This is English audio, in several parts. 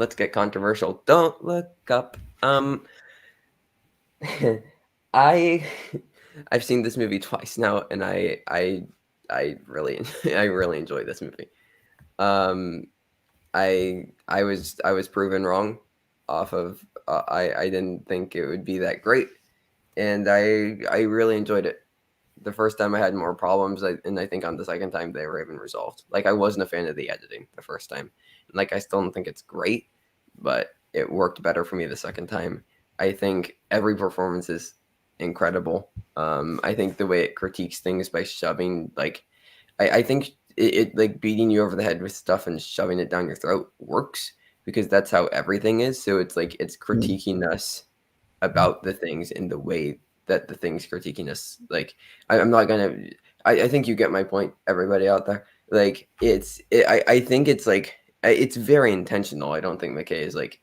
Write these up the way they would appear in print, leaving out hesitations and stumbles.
let's get controversial. Don't look up. I I've seen this movie twice now, and I really I really enjoy this movie. Um, I was proven wrong off of I didn't think it would be that great, and I really enjoyed it. The first time I had more problems, and I think on the second time they were even resolved. Like I wasn't a fan of the editing the first time, like I still don't think it's great, but it worked better for me the second time. I think every performance is incredible. I think the way it critiques things by shoving I think it like beating you over the head with stuff and shoving it down your throat works because that's how everything is. So it's like it's critiquing us about the things in the way that the things critiquing us. Like I'm not gonna. I think you get my point, everybody out there. Like I think it's like it's very intentional. I don't think McKay is like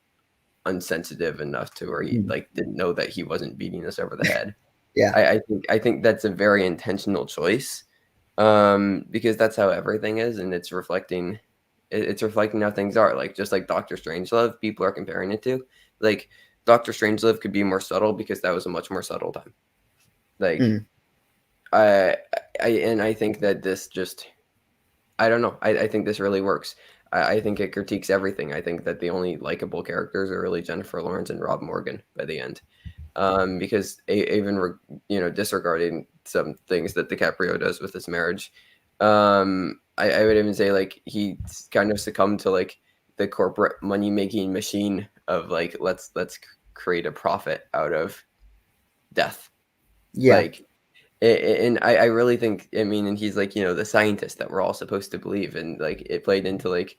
unsensitive enough to where he like didn't know that he wasn't beating us over the head. Yeah. I think that's a very intentional choice, because that's how everything is, and it's reflecting how things are. Like just like Doctor Strangelove, people are comparing it to. Like Doctor Strangelove could be more subtle because that was a much more subtle time. Like I think that this just I don't know. I think this really works. I think it critiques everything. I think that the only likable characters are really Jennifer Lawrence and Rob Morgan by the end. Because even disregarding some things that DiCaprio does with his marriage, I would even say like he kind of succumbed to like the corporate money making machine of like let's create a profit out of death. Yeah. Like, and I really think, I mean, and he's like, the scientist that we're all supposed to believe, and like it played into like,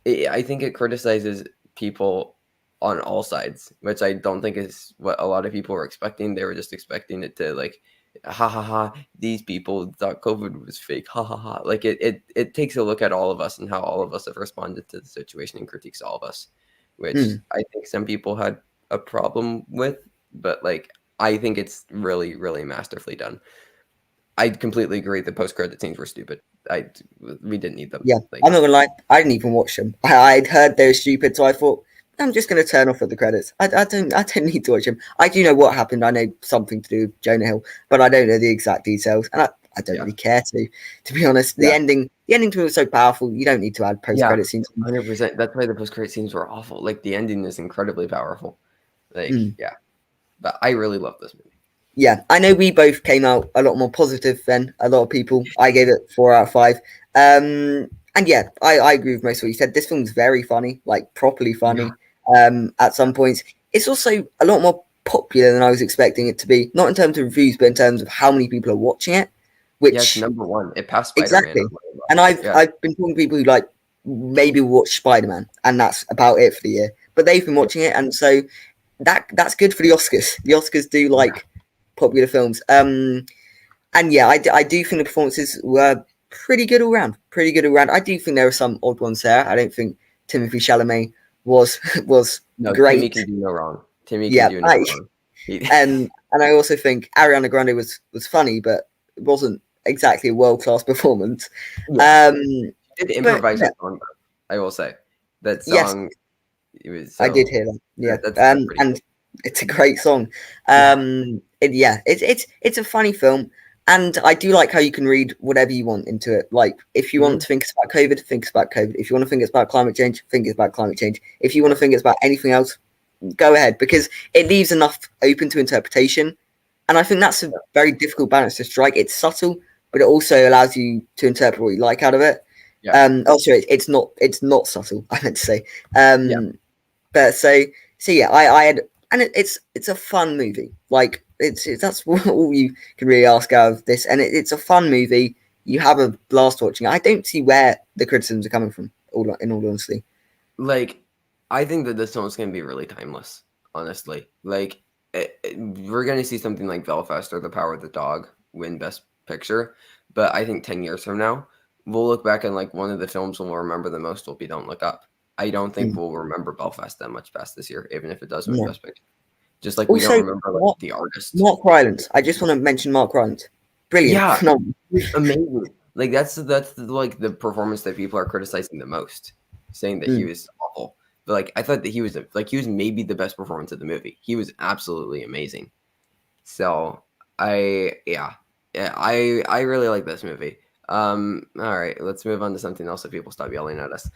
I think it criticizes people on all sides, which I don't think is what a lot of people were expecting. They were just expecting it to like, ha ha ha, these people thought COVID was fake, ha ha ha. Like it takes a look at all of us and how all of us have responded to the situation and critiques all of us, which I think some people had a problem with, but like I think it's really, really masterfully done. I completely agree. The post-credit scenes were stupid. We didn't need them. Yeah. Like, I'm not gonna lie, I didn't even watch them. I'd heard they were stupid, so I thought I'm just gonna turn off at the credits. I don't need to watch them. I do know what happened. I know something to do with Jonah Hill, but I don't know the exact details, and I don't really care to be honest. The ending to me was so powerful. You don't need to add post-credit scenes. 100%. That's why the post-credit scenes were awful. Like the ending is incredibly powerful. Like, yeah, but I really love this movie. Yeah, I know we both came out a lot more positive than a lot of people. I gave it 4 out of 5. And yeah, I agree with most of what you said. This film's very funny, like properly funny. At some points, it's also a lot more popular than I was expecting it to be. Not in terms of reviews, but in terms of how many people are watching it. Which it's number one. It passed Spider-Man. Exactly. And I've been talking to people who like maybe watch Spider-Man, and that's about it for the year. But they've been watching it, and so that's good for the Oscars. The Oscars do like popular films. And yeah, I do think the performances were pretty good all round. I do think there are some odd ones there. I don't think Timothée Chalamet was great. Timmy can do no wrong. Timmy can do no wrong. And I also think Ariana Grande was funny, but it wasn't exactly a world-class performance. Did improvise a song, I will say. That song, it was I did hear that. Yeah, and it's a great song. It's a funny film, and I do like how you can read whatever you want into it. Like, if you want to think it's about COVID, think it's about COVID. If you want to think it's about climate change, think it's about climate change. If you want to think it's about anything else, go ahead, because it leaves enough open to interpretation. And I think that's a very difficult balance to strike. It's subtle, but it also allows you to interpret what you like out of it. Also, it's not subtle, I meant to say. But so yeah, I had, and it's a fun movie. Like that's all you can really ask out of this, and it's a fun movie. You have a blast watching it. I don't see where the criticisms are coming from. In all honesty, like I think that this film's gonna be really timeless. Honestly, like we're gonna see something like Belfast or The Power of the Dog win Best Picture, but I think 10 years from now we'll look back and like one of the films we'll remember the most will be Don't Look Up. I don't think we'll remember Belfast that much past this year, even if it does win Best Picture. Just like we don't remember like, The Artist. Mark Rylance. I just want to mention Mark Rylance. Brilliant. Yeah, amazing. Like that's like the performance that people are criticizing the most, saying that he was awful. but like I thought that he was maybe the best performance of the movie. He was absolutely amazing. So I really like this movie. All right, let's move on to something else so people stop yelling at us.